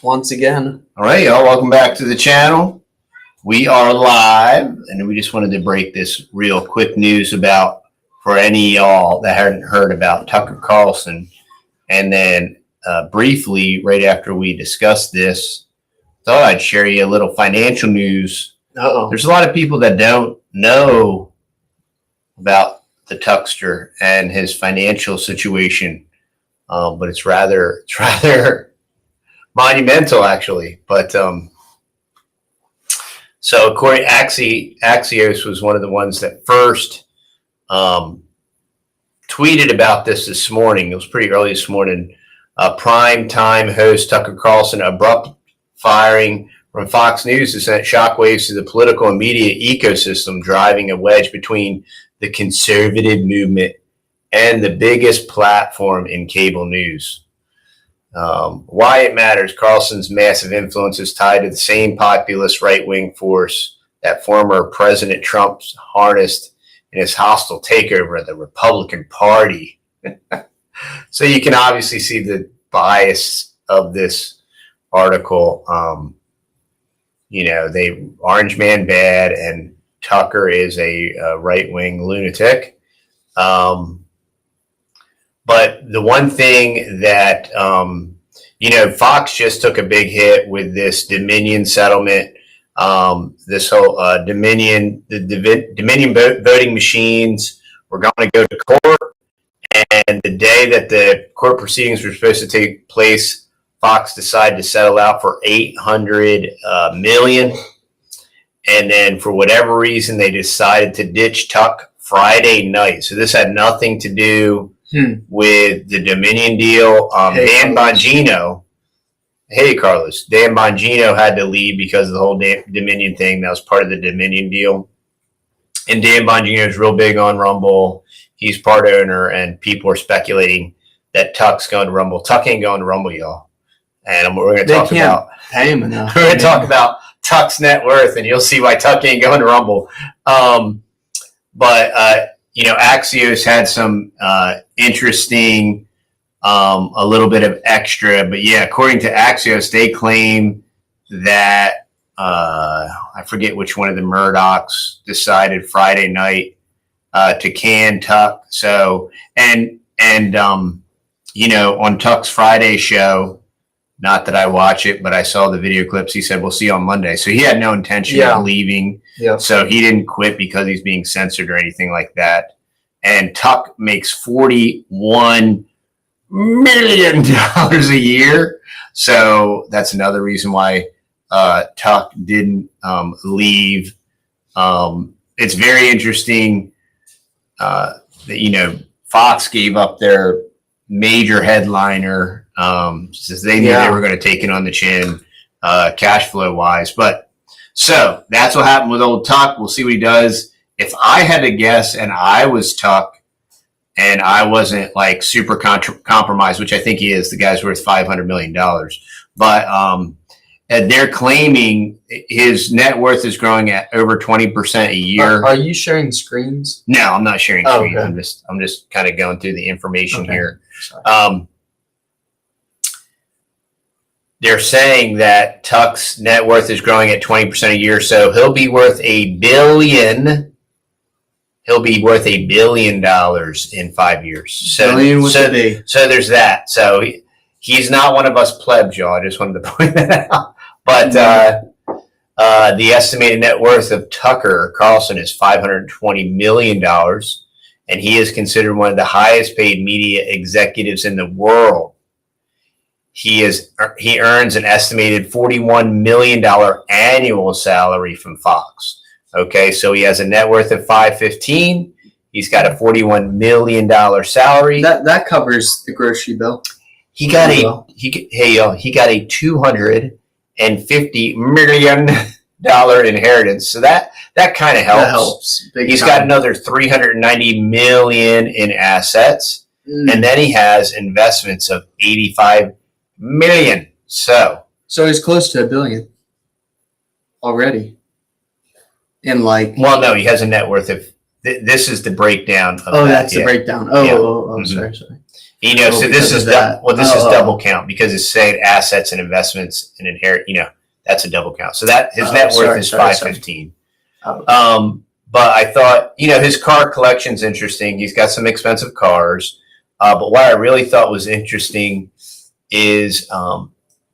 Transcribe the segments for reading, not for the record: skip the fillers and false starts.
once again. All right, y'all. Welcome back to the channel. We are live, and we just wanted to break this real quick news about for any of y'all that hadn't heard about Tucker Carlson. And then briefly, right after we discussed this, thought I'd share you a little financial news. There's a lot of people that don't know about the Tuckster and his financial situation, but it's rather monumental, actually. But so according Axios was one of the ones that first tweeted about this morning. It was pretty early this morning. Prime time host Tucker Carlson abrupt firing from Fox News has sent shockwaves to the political and media ecosystem, driving a wedge between the conservative movement and the biggest platform in cable news. Why it matters: Carlson's massive influence is tied to the same populist right-wing force that former President Trump harnessed in his hostile takeover of the Republican Party. So you can obviously see the bias of this article. They Orange Man bad, and Tucker is a right-wing lunatic. But the one thing that, Fox just took a big hit with this Dominion settlement, this whole Dominion voting machines were going to go to court. And the day that the court proceedings were supposed to take place, Fox decided to settle out for $800 million. And then for whatever reason, they decided to ditch Tuck Friday night. So this had nothing to do with the Dominion deal. Dan Bongino. Hey, Carlos. Dan Bongino had to leave because of the whole Dominion thing. That was part of the Dominion deal. And Dan Bongino is real big on Rumble. He's part owner, and people are speculating that Tuck's going to Rumble. Tuck ain't going to Rumble, y'all. And we're going to talk about pay him enough. We're going to talk about Tuck's net worth, and you'll see why Tuck ain't going to Rumble. Axios had some interesting, a little bit of extra. But yeah, according to Axios, they claim that I forget which one of the Murdochs decided Friday night to can Tuck. So on Tuck's Friday show, not that I watch it, but I saw the video clips. He said, "We'll see you on Monday." So he had no intention of leaving. Yeah. So he didn't quit because he's being censored or anything like that. And Tuck makes $41 million a year. So that's another reason why Tuck didn't leave. It's very interesting that, Fox gave up their major headliner since they knew they were going to take it on the chin cash flow wise. But so that's what happened with old Tuck. We'll see what he does. If I had to guess, and I was Tuck, and I wasn't like super compromised, which I think he is, the guy's worth $500 million. But they're claiming his net worth is growing at over 20% a year. Are you sharing screens? No, I'm not sharing screens. Okay. I'm just kind of going through the information here. They're saying that Tuck's net worth is growing at 20% a year, so he'll be worth $1 billion. He'll be worth $1 billion in 5 years. So there's that. So he's not one of us plebs, y'all. I just wanted to point that out. But the estimated net worth of Tucker Carlson is $520 million, and he is considered one of the highest paid media executives in the world. He earns an estimated $41 million annual salary from Fox. Okay, so he has a net worth of $515. He's got a $41 million salary. That covers the grocery bill. He got a $250 million inheritance. So that kind of helps. That helps. He's got another $390 million in assets, and then he has investments of $85 million. So he's close to $1 billion already. No, he has a net worth of. This is the breakdown of that's the breakdown. Sorry. You know, so this is this is double count because it's saying assets and investments and inherit. You know, that's a double count. So that his net worth is 515. But I thought, you know, his car collection's interesting. He's got some expensive cars. But what I really thought was interesting is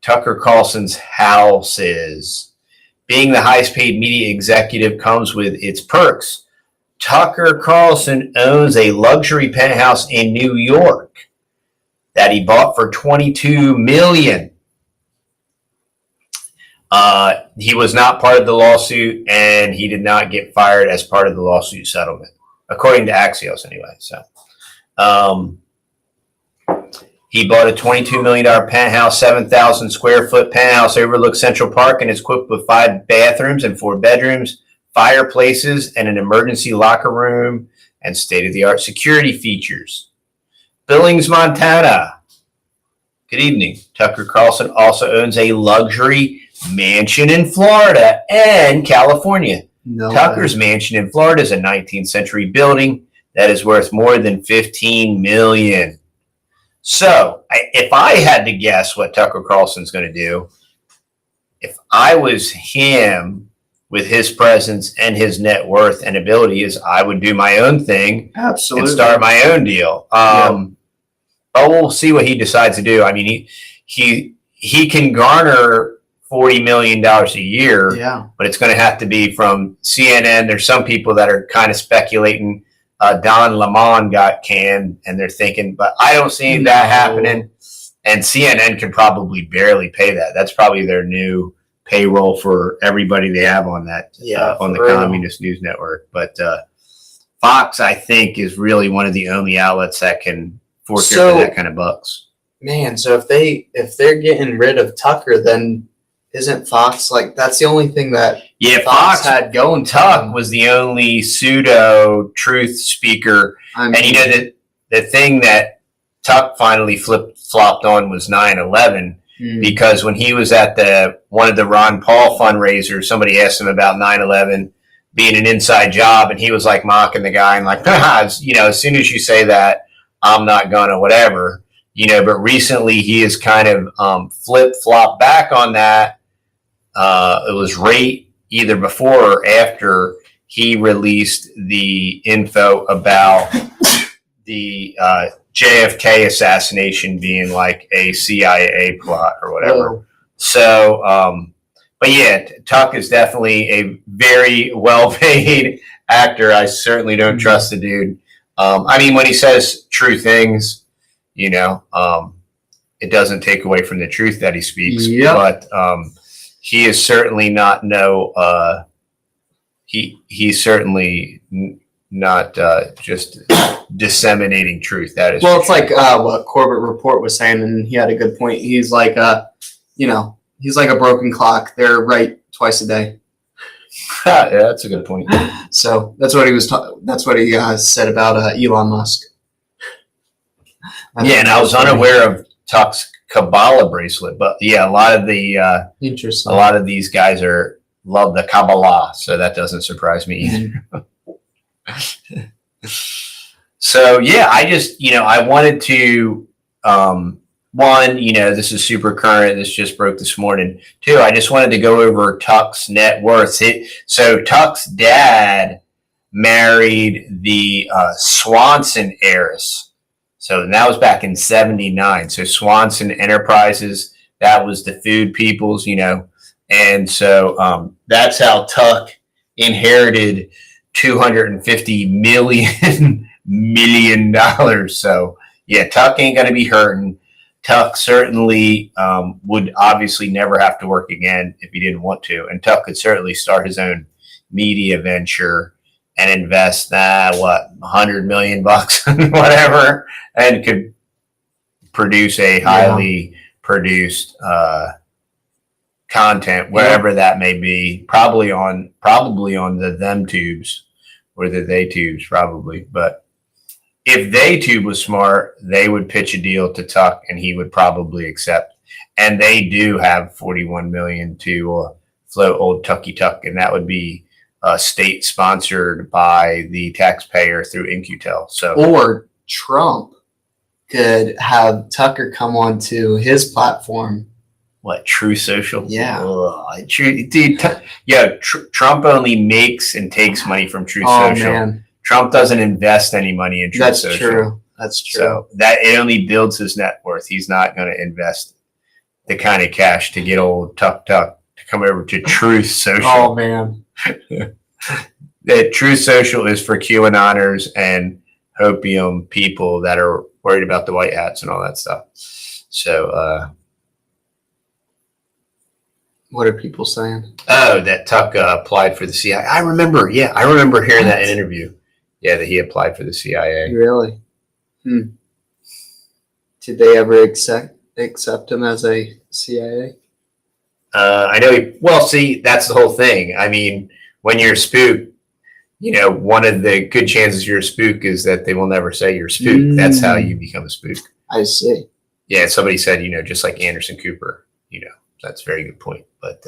Tucker Carlson's houses. Being the highest paid media executive comes with its perks. Tucker Carlson owns a luxury penthouse in New York that he bought for $22 million. He was not part of the lawsuit, and he did not get fired as part of the lawsuit settlement, according to Axios anyway. So he bought a $22 million penthouse, 7,000 square foot penthouse overlooks Central Park and is equipped with 5 bathrooms and 4 bedrooms, fireplaces, and an emergency locker room, and state-of-the-art security features. Billings, Montana. Good evening. Tucker Carlson also owns a luxury mansion in Florida and California. Tucker's mansion in Florida is a 19th century building that is worth more than $15 million. So if I had to guess what Tucker Carlson's going to do, if I was him with his presence and his net worth and abilities, I would do my own thing. Absolutely. And start my own deal. But we'll see what he decides to do. I mean, he can garner $40 million a year, but it's going to have to be from CNN. There's some people that are kind of speculating Don Lemon got canned, and they're thinking, but I don't see that happening. And CNN can probably barely pay that. That's probably their new payroll for everybody they have on that, on the Communist News Network. But Fox, I think, is really one of the only outlets that can fork for that kind of bucks. Man, so if they're getting rid of Tucker, then isn't Fox like that's the only thing that Fox had going? Tuck was the only pseudo truth speaker, and you know that the thing that Tuck finally flopped on was 9/11 because when he was at one of the Ron Paul fundraisers, somebody asked him about 9/11 being an inside job, and he was like mocking the guy and like, you know, as soon as you say that, I'm not gonna whatever, you know. But recently he has kind of flip-flopped back on that. It was right either before or after he released the info about the JFK assassination being like a CIA plot or whatever. So, but yeah, Tuck is definitely a very well-paid actor. I certainly don't trust the dude. I mean, when he says true things, you know, it doesn't take away from the truth that he speaks, but he is certainly not he's certainly not just disseminating truth. That is it's like what Corbett Report was saying, and he had a good point. He's like you know, he's like a broken clock. They're right twice a day. Yeah, that's a good point. So that's what he was. That's what he said about Elon Musk. And I was unaware of Tuck's Kabbalah bracelet, but yeah, a lot of these guys love the Kabbalah, so that doesn't surprise me either. So yeah, I just, you know, I wanted to one, you know, this is super current. This just broke this morning. 2, I just wanted to go over Tuck's net worth. So Tuck's dad married the Swanson heiress. So that was back in 79. So Swanson Enterprises, that was the food peoples, you know. And so that's how Tuck inherited $250 million. So yeah, Tuck ain't going to be hurting. Tuck certainly would obviously never have to work again if he didn't want to. And Tuck could certainly start his own media venture and invest $100 million whatever, and could produce a highly produced content wherever that may be, probably on the them tubes or the they tubes probably. But if they tube was smart, they would pitch a deal to Tuck and he would probably accept. And they do have $41 million to float old Tucky Tuck, and that would be state sponsored by the taxpayer through InQtel. So or Trump could have Tucker come on to his platform. What, True Social? Yeah. Ugh, dude, Trump only makes and takes money from True Oh Social. man, Trump doesn't invest any money in True that's Social. true. That's true. So that it only builds his net worth. He's not going to invest the kind of cash to get old Tuck to come over to Truth Social. Oh man. That True Social is for QAnoners and opium people that are worried about the white hats and all that stuff. So, what are people saying? oh, that Tuck applied for the CIA. I remember hearing that in an interview. Yeah, that he applied for the CIA. Really? Did they ever accept him as a CIA? I know. Well, see, that's the whole thing. I mean, when you're a spook, one of the good chances you're a spook is that they will never say you're a spook. That's how you become a spook. I see. Yeah, somebody said, just like Anderson Cooper, that's a very good point. But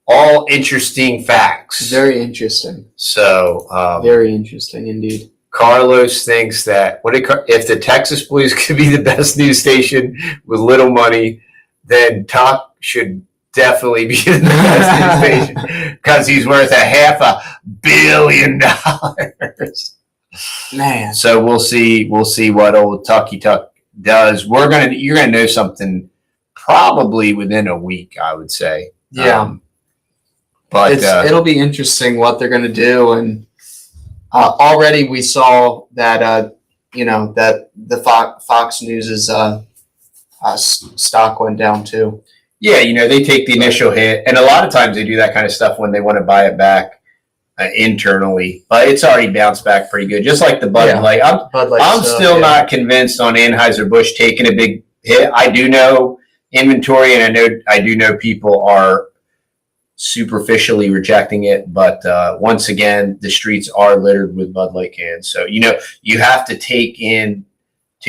all interesting facts. Very interesting. So very interesting indeed. Carlos thinks that if the Texas Boys could be the best news station with little money, then Tuck should definitely be the best news station because he's worth $500 million. Man. So we'll see what old Tucky Tuck does. You're gonna know something probably within a week, I would say. Yeah. But it'll be interesting what they're gonna do, and already we saw that that the Fox News's stock went down too. Yeah, they take the initial hit, and a lot of times they do that kind of stuff when they want to buy it back internally. But it's already bounced back pretty good, just like the Bud Light. I'm still not convinced on Anheuser-Busch taking a big hit. I do know inventory, and I do know people are superficially rejecting it. But once again, the streets are littered with Bud Light cans, so you have to take into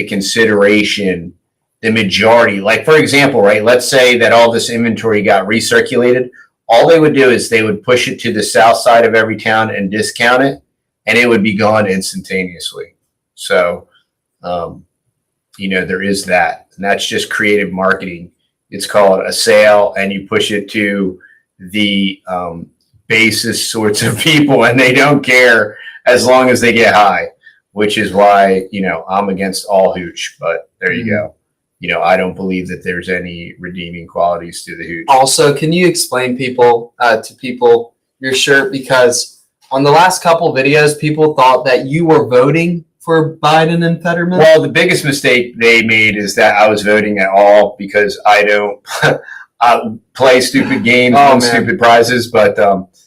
consideration the majority. Like, for example, right, let's say that all this inventory got recirculated. All they would do is they would push it to the south side of every town and discount it, and it would be gone instantaneously. So, there is that. And that's just creative marketing. It's called a sale, and you push it to the basest sorts of people, and they don't care as long as they get high, which is why, I'm against all hooch. But there you go. I don't believe that there's any redeeming qualities to the hooch. Also, can you explain to people your shirt? Because on the last couple videos, people thought that you were voting for Biden and Fetterman. Well, the biggest mistake they made is that I was voting at all because I don't play stupid games and stupid prizes. But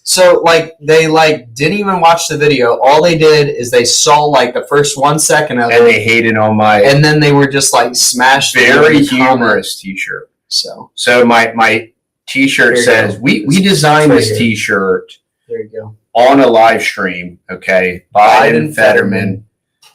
so they didn't even watch the video. All they did is they saw the first 1 second of it, and they hated on my, and then they were just smashed. Very humorous T-shirt. So my T-shirt says we designed this T-shirt. There you go. On a live stream. Okay, Biden Fetterman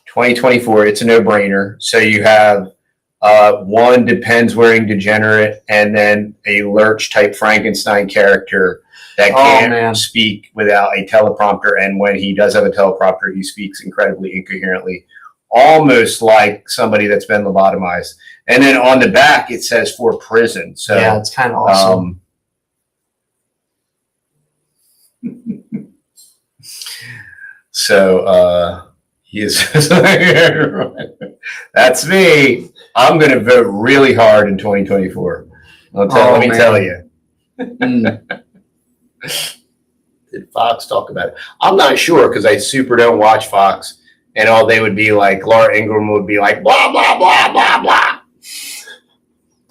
2024. It's a no-brainer. So you have one Depends wearing degenerate, and then a Lurch type Frankenstein character that can't speak without a teleprompter, and when he does have a teleprompter, he speaks incredibly incoherently, almost like somebody that's been lobotomized. And then on the back it says for prison. So yeah, it's kind of awesome. He is. That's me. I'm going to vote really hard in 2024. Let me tell you. Did Fox talk about it? I'm not sure because I super don't watch Fox, and all they would be like, Laura Ingraham would be like, blah blah blah blah blah.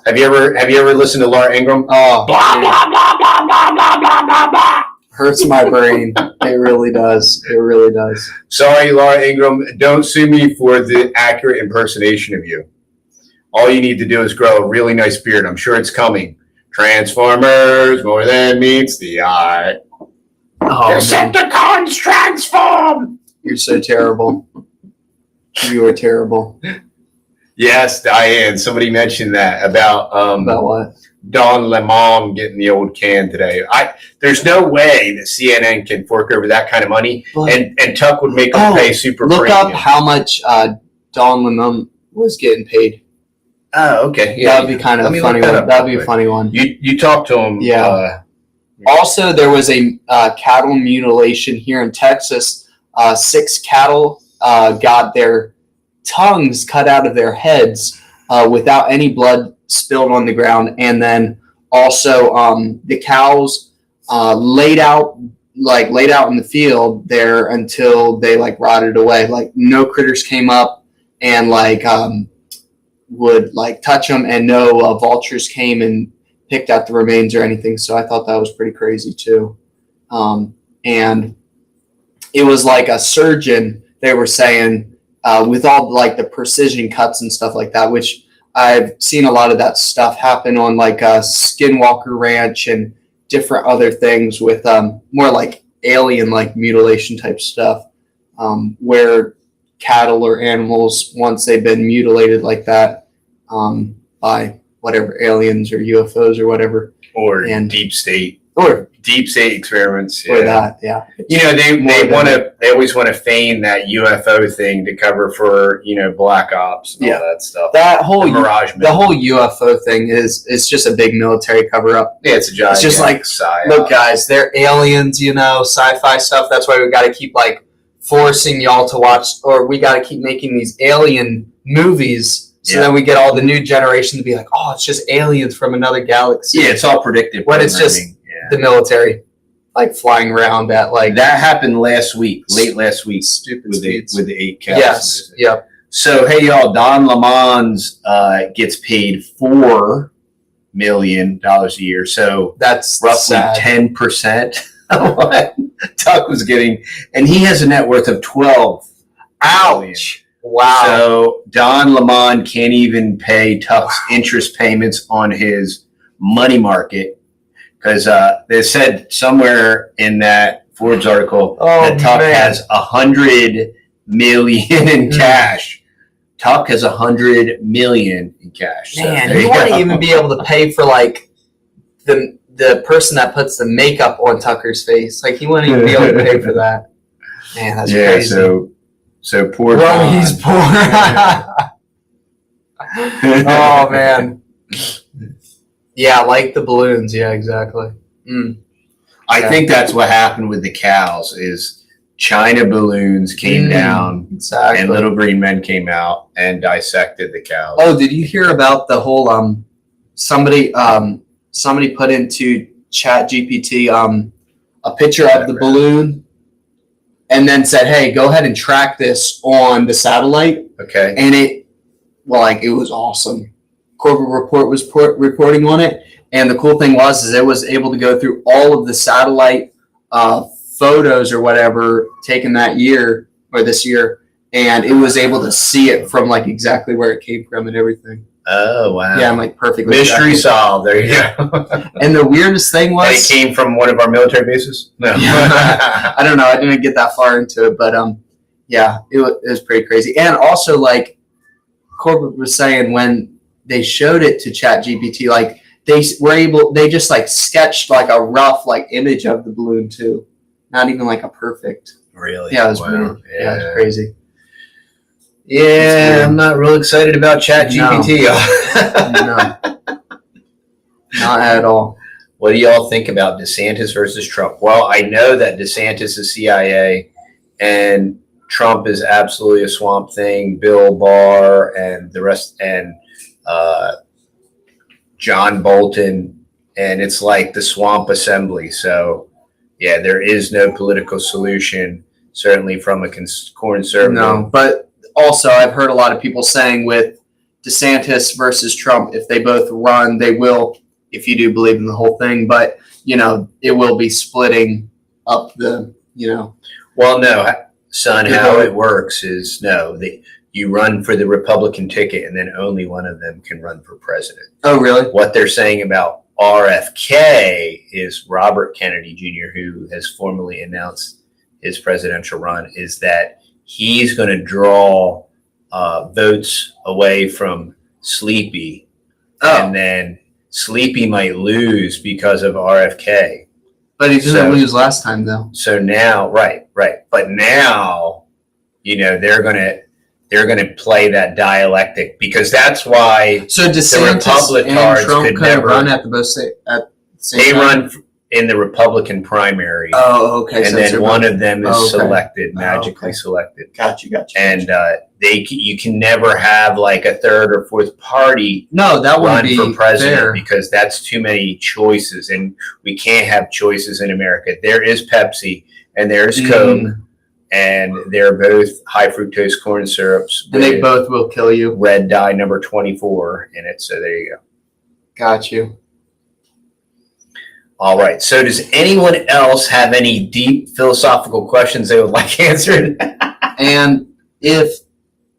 Have you ever listened to Laura Ingraham? Oh, blah blah blah blah blah blah blah blah blah. Hurts my brain. It really does. It really does. Sorry, Laura Ingraham. Don't sue me for the accurate impersonation of you. All you need to do is grow a really nice beard. I'm sure it's coming. Transformers, more than meets the eye. Oh, Decepticons transform! You're so terrible. You are terrible. Yes, Diane. Somebody mentioned that about what? Don Lemon getting the old can today. There's no way that CNN can fork over that kind of money, and Tuck would make them pay super look premium. up how much Don was getting paid. Oh, okay. Yeah, That would be kind of let me a funny look that one. up That would real be a funny one. You talked to him. Yeah. Also, there was a cattle mutilation here in Texas. 6 cattle got their tongues cut out of their heads without any blood spilled on the ground, and then also the cows laid out in the field there until they like rotted away. Like no critters came up and like would like touch them, and no vultures came and picked out the remains or anything. So I thought that was pretty crazy too. And it was like a surgeon, they were saying, with all like the precision cuts and stuff like that, which I've seen a lot of that stuff happen on like a Skinwalker Ranch and different other things with more like alien like mutilation type stuff, where cattle or animals, once they've been mutilated like that by whatever aliens or UFOs or whatever, or and deep state experiments. Or that, yeah. You know, they always want to feign that UFO thing to cover for, you know, black ops and all that stuff. That whole the whole UFO thing is just a big military cover up. Yeah, it's a giant. It's just like, look, guys, they're aliens, you know, sci-fi stuff. That's why we got to keep like forcing y'all to watch, or we got to keep making these alien movies. So then we get all the new generation to be like, oh, it's just aliens from another galaxy. Yeah, it's all predictive. When it's just the military, like flying around at like that happened last week, late last week, stupid with the 8 cows. Yes. Yep. So hey y'all, Don Lemons gets paid $4 million a year. So that's roughly 10% of what Tuck was getting, and he has a net worth of 12. Ouch. Wow. So Don Lemon can't even pay Tuck's interest payments on his money market, because they said somewhere in that Forbes article that Tuck has $100 million in cash. Tuck has $100 million in cash. Man, he wouldn't even be able to pay for like the person that puts the makeup on Tucker's face. Like he wouldn't even be able to pay for that. Man, that's crazy. So poor Well, Don. he's poor. Oh man. Yeah, like the balloons. Yeah, exactly. I think that's what happened with the cows is China balloons came down, and little green men came out and dissected the cows. Oh, did you hear about the whole somebody put into Chat GPT a picture of the balloon and then said, hey, go ahead and track this on the satellite. Okay. And it was awesome. Corporate Report was reporting on it. And the cool thing was it was able to go through all of the satellite photos or whatever taken that year or this year. And it was able to see it from like exactly where it came from and everything. Oh, wow. Yeah, I'm like perfectly. Mystery solved. There you go. And the weirdest thing was... it came from one of our military bases? No. I don't know. I didn't get that far into it. But yeah, it was pretty crazy. And also, like, corporate was saying when they showed it to ChatGPT, like, they just, like, sketched, like, a rough, like, image of the balloon, too. Not even, like, a perfect. Really? Yeah, it was weird. Yeah, it was crazy. Yeah, I'm not real excited about ChatGPT. No. Not at all. What do y'all think about DeSantis versus Trump? Well, I know that DeSantis is CIA and Trump is absolutely a swamp thing. Bill Barr and the rest, and John Bolton, and it's like the swamp assembly. So, yeah, there is no political solution, certainly from a conservative. No, but also I've heard a lot of people saying with DeSantis versus Trump, if they both run, they will, if you do believe in the whole thing, but, you know, it will be splitting up the, you know. Well, no, son, how it works is you run for the Republican ticket and then only one of them can run for president. Oh, really? What they're saying about RFK is Robert Kennedy Jr., who has formally announced his presidential run, is that he's going to draw votes away from Sleepy. Oh. And then Sleepy might lose because of RFK. But he didn't lose last time, though. So now, right. But now, you know, they're going to, they're going to play that dialectic, because that's why So DeSantis and Trump could could never run at the same they time? run in the Republican primary. Oh, okay. And then one of them is selected, magically okay. selected. Gotcha. And you can never have like a third or fourth party No, that wouldn't run be for president fair. because that's too many choices, and we can't have choices in America. There is Pepsi and there's Coke, and they're both high fructose corn syrups. And they both will kill you. Red dye number 24 in it. So there you go. Got you. All right. So does anyone else have any deep philosophical questions they would like answered? And if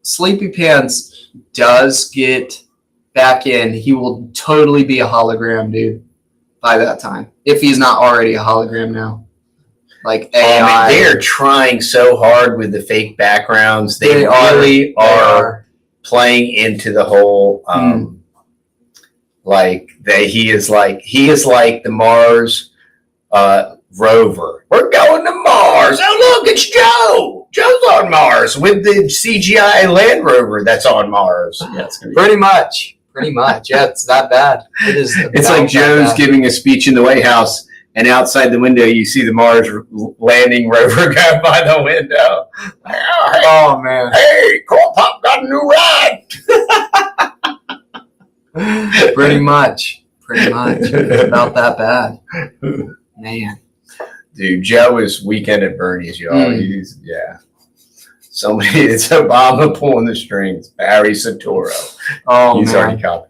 Sleepy Pants does get back in, he will totally be a hologram, dude, by that time. If he's not already a hologram now. Like AI. They're trying so hard with the fake backgrounds. They really are playing into the whole like that he is like the Mars rover. We're going to Mars. Oh, look, it's Joe. Joe's on Mars with the CGI Land Rover that's on Mars. Yeah, pretty much. Yeah, it's that bad. It is. It's like Joe's giving a speech in the White House, and outside the window you see the Mars landing rover go by the window. Oh man! Hey, Corn Pop got a new ride. Pretty much. It's about that bad, man. Dude, Joe is Weekend at Bernie's, y'all. He's somebody. It's Obama pulling the strings. Barry Soetoro. Oh, he's already copied.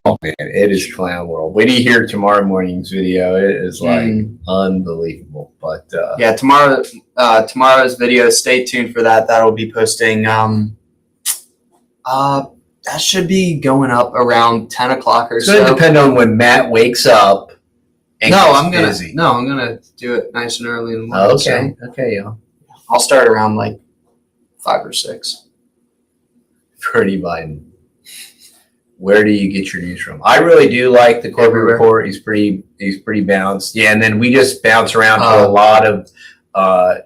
Oh man, it is clown world. Wait till you hear tomorrow morning's video. It is like unbelievable. But yeah, tomorrow's video. Stay tuned for that. That'll be posting. That should be going up around 10 o'clock or it's so. going to depend on when Matt wakes up. And I'm gonna do it nice and early in the morning. Okay, okay, y'all. I'll start around like 5 or 6. Pretty Biden. Where do you get your news from? I really do like the Corbett Report. He's pretty balanced. Yeah, and then we just bounce around to a lot of I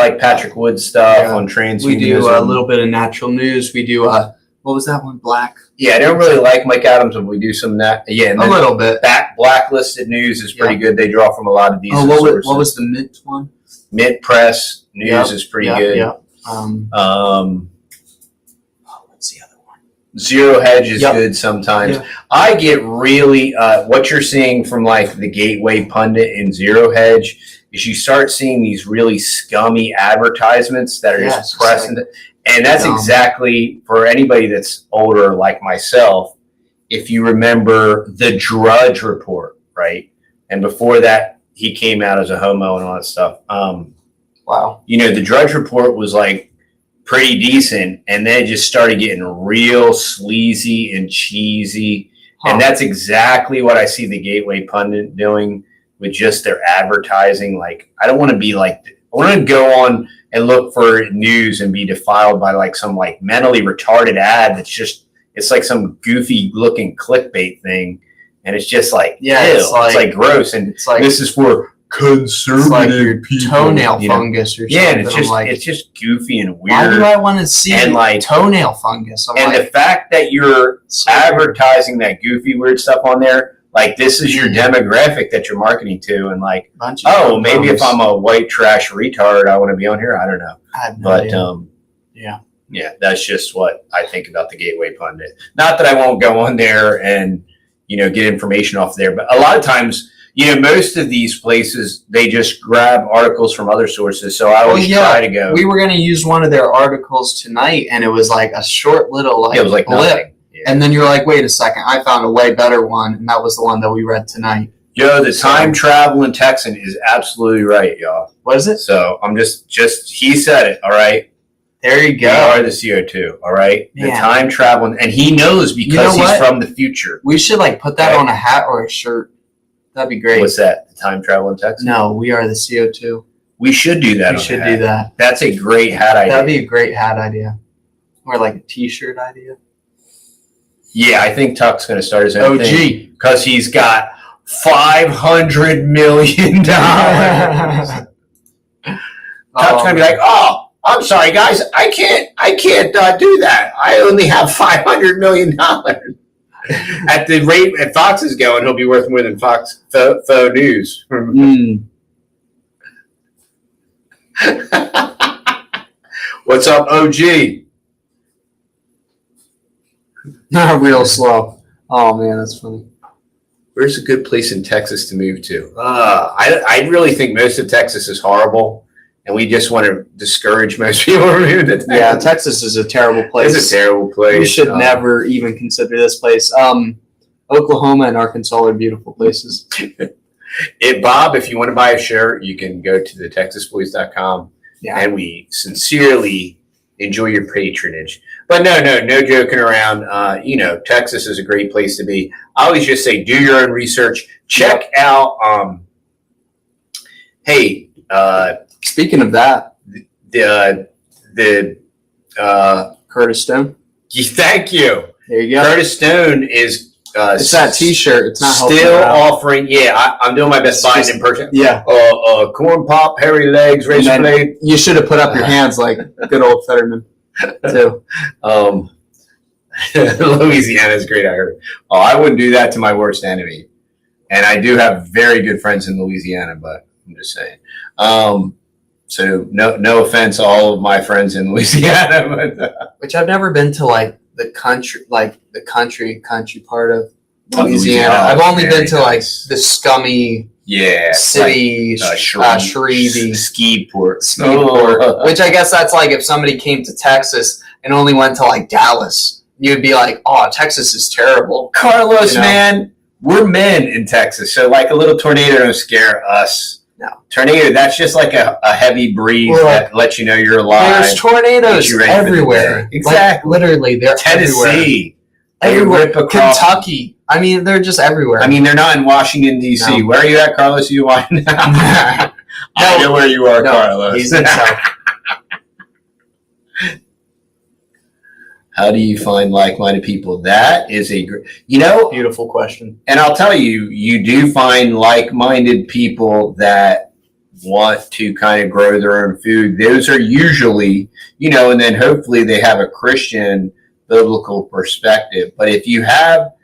like Patrick Wood's stuff on transhumanism. We do a little bit of natural news. We do what was that one? Black. Yeah, I don't really like Mike Adams, but we do some of that. Yeah, and a little bit. Blacklisted news is pretty good. They draw from a lot of these sources. What was the Mint one? Mint Press News is pretty good. Yeah. What's the other one? Zero Hedge is good sometimes. Yeah. I get really what you're seeing from like the Gateway Pundit and Zero Hedge is you start seeing these really scummy advertisements that are just pressing. And that's exactly, for anybody that's older like myself, if you remember the Drudge Report, right? And before that, he came out as a homo and all that stuff. Wow. You know, the Drudge Report was like pretty decent, and then it just started getting real sleazy and cheesy. And that's exactly what I see the Gateway Pundit doing with just their advertising. Like, I don't want to be like, I want to go on and look for news and be defiled by like some like mentally retarded ad that's just, it's like some goofy looking clickbait thing. And it's just like, it's like gross. And it's like, this is for conservative people. Toenail fungus or something. Yeah, and it's just goofy and weird. Why do I want to see toenail fungus? The fact that you're advertising that goofy weird stuff on there, like, this is your demographic that you're marketing to, and like, maybe if I'm a white trash retard, I want to be on here. I don't know. I have no idea. Yeah, that's just what I think about the Gateway Pundit. Not that I won't go on there and, you know, get information off there, but a lot of times, you know, most of these places, they just grab articles from other sources. So I always try to go. We were going to use one of their articles tonight, and it was like a short little it was like blip. Nothing. Yeah. And then you're like, wait a second, I found a way better one, and that was the one that we read tonight. Yo, the time traveling Texan is absolutely right, y'all. What is it? So I'm just he said it, all right? There you go. We are the CO2, all right? The time traveling, and he knows because he's from the future. We should like put that on a hat or a shirt. That'd be great. What's that? The time traveling Texan? No, we are the CO2. We should do that. We should do that. That's a great hat idea. That'd be a great hat idea. Or like a t-shirt idea. Yeah, I think Tuck's going to start his own thing because he's got $500 million. Tuck's gonna be like, "Oh, I'm sorry, guys, I can't do that. I only have $500 million." At the rate that Fox is going, he'll be worth more than Fox Faux News. What's up, OG? Real slow. Oh man, that's funny. Where's a good place in Texas to move to? I really think most of Texas is horrible, and we just want to discourage most people from moving to Texas. Yeah, Texas is a terrible place. It's a terrible place. We should never even consider this place. Oklahoma and Arkansas are beautiful places. Bob, if you want to buy a shirt, you can go to TheTexasBoys.com. Yeah. And we sincerely enjoy your patronage. But no joking around. Texas is a great place to be. I always just say, do your own research. Check out. Speaking of that, the Curtis Stone. Thank you. There you go. Curtis Stone is. It's that T-shirt. It's not still offering. Yeah, I'm doing my best buying in person. Yeah. Corn pop, hairy legs, razor blade. You should have put up your hands like good old Fetterman too. Louisiana is great. I heard. Oh, I wouldn't do that to my worst enemy. And I do have very good friends in Louisiana, but I'm just saying. So no offense to all of my friends in Louisiana, but which I've never been to like the country part of Louisiana. I've only been to like the scummy city, Shrevey, Skieport, which I guess that's like if somebody came to Texas and only went to like Dallas, you'd be like, oh, Texas is terrible. Carlos, man, we're men in Texas, so like a little tornado don't scare us. No. Tornado, that's just like a heavy breeze that lets you know you're alive. There's tornadoes everywhere. Exactly. Like, literally, they're Tennessee. Everywhere. Kentucky. I mean, they're just everywhere. I mean, they're not in Washington, D.C. No. Where are you at, Carlos? You want? I know where you are, Carlos. He's in South. How do you find like-minded people? That is a great, beautiful question. And I'll tell you, you do find like-minded people that want to kind of grow their own food. Those are usually, and then hopefully they have a Christian biblical perspective. But if you have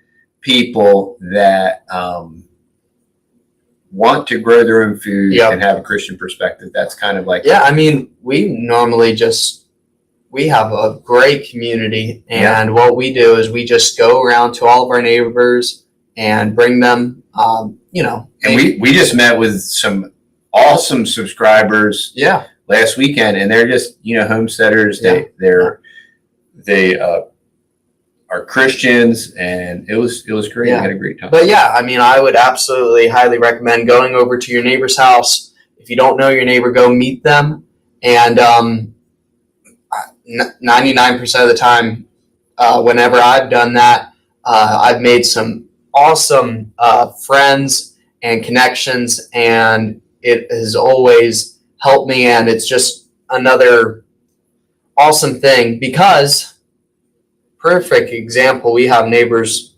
people that want to grow their own food and have a Christian perspective, that's kind of like... Yeah, I mean, we normally we have a great community, and what we do is we just go around to all of our neighbors and bring them, And we just met with some awesome subscribers last weekend, and they're just, homesteaders. They are Christians, and it was great. Yeah. We had a great time. But yeah, I mean, I would absolutely highly recommend going over to your neighbor's house. If you don't know your neighbor, go meet them. And 99% of the time, whenever I've done that, I've made some awesome friends and connections, and it has always helped me. And it's just another awesome thing because, perfect example, we have neighbors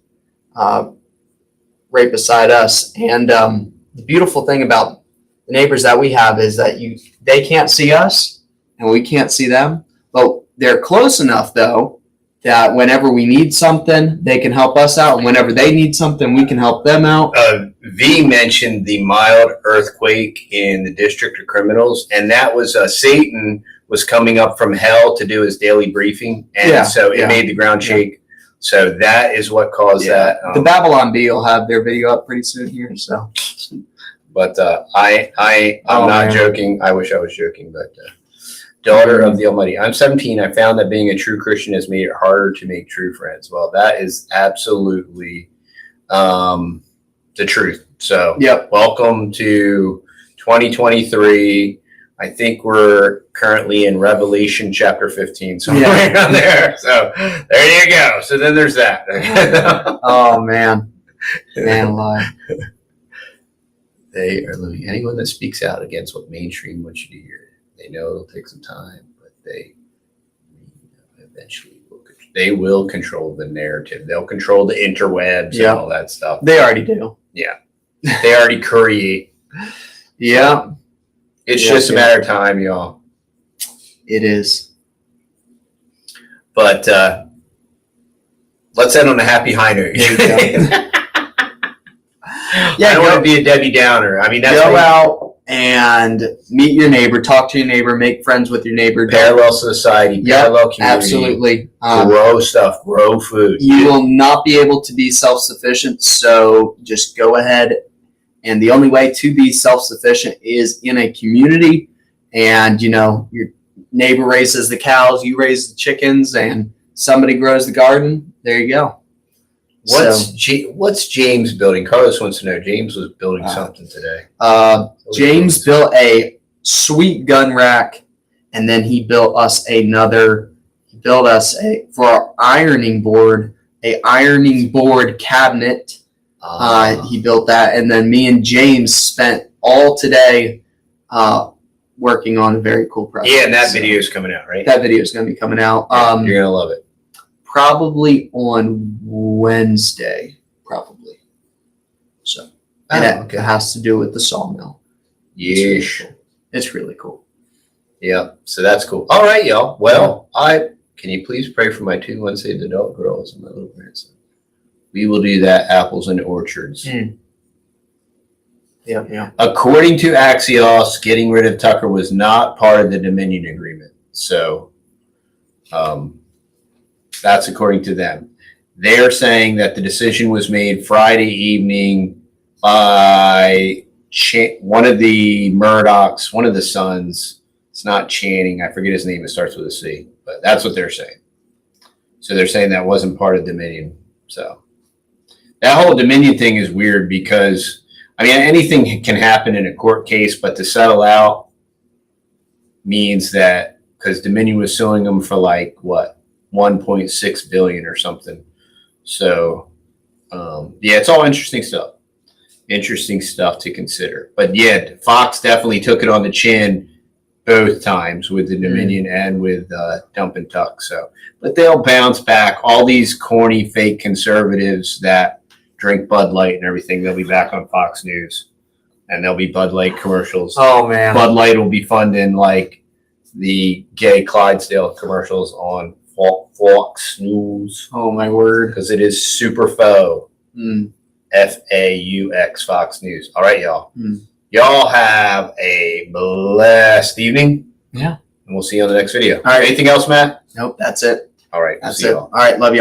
right beside us. And the beautiful thing about the neighbors that we have is that they can't see us and we can't see them. But they're close enough, though, that whenever we need something, they can help us out. And whenever they need something, we can help them out. V mentioned the mild earthquake in the District of Criminals, and that was Satan was coming up from hell to do his daily briefing. And so it made the ground shake. So that is what caused that. The Babylon Bee will have their video up pretty soon here. So, But I'm not joking. I wish I was joking, but... Daughter of the Almighty. I'm 17. I found that being a true Christian has made it harder to make true friends. Well, that is absolutely the truth. So, welcome to 2023. I think we're currently in Revelation chapter 15, somewhere around there. So, there you go. So then there's that. Oh man, alive. They are living. Anyone that speaks out against what mainstream wants you to hear. They know it'll take some time, but they eventually will control the narrative. They'll control the interwebs and all that stuff. They already do. Yeah. They already create. Yeah. It's just a matter of time, y'all. It is. But let's end on a happy high note. Yeah, I don't want to be a Debbie Downer. I mean, that's go out and meet your neighbor, talk to your neighbor, make friends with your neighbor. Parallel society, parallel community. Absolutely. Grow stuff, grow food. You will not be able to be self-sufficient, so just go ahead. And the only way to be self-sufficient is in a community. And, your neighbor raises the cows, you raise the chickens, and somebody grows the garden. There you go. What's James building? Carlos wants to know. James was building something today. James built a sweet gun rack, and then he built us for our ironing board, a ironing board cabinet. He built that, and then me and James spent all today working on a very cool project. Yeah, and that video is coming out, right? That video is going to be coming out. You're going to love it. Probably on Wednesday, probably. So, and it has to do with the sawmill. Yes. It's really cool. Yeah, so that's cool. All right, y'all. Well, can you please pray for my 2 unsaved adult girls and my little grandson? We will do that. Apples and orchards. Yeah. According to Axios, getting rid of Tucker was not part of the Dominion agreement. So, that's according to them. They're saying that the decision was made Friday evening by one of the Murdochs, one of the sons. It's not Channing. I forget his name. It starts with a C. But that's what they're saying. So they're saying that wasn't part of Dominion. So that whole Dominion thing is weird because, anything can happen in a court case, but to settle out means that because Dominion was suing them for like, what? 1.6 billion or something. So it's all interesting stuff to consider. But yeah, Fox definitely took it on the chin both times with the Dominion and with Dump and Tuck. So, but they'll bounce back. All these corny fake conservatives that drink Bud Light and everything, they'll be back on Fox News, and there'll be Bud Light commercials. Oh man, Bud Light will be funding like the gay Clydesdale commercials on Fox News. Oh my word. Because it is super faux. FAUX Fox News. All right, y'all. Y'all have a blessed evening. Yeah. And we'll see you on the next video. All right. Anything else, Matt? Nope, that's it. All right. That's it. All right, love you.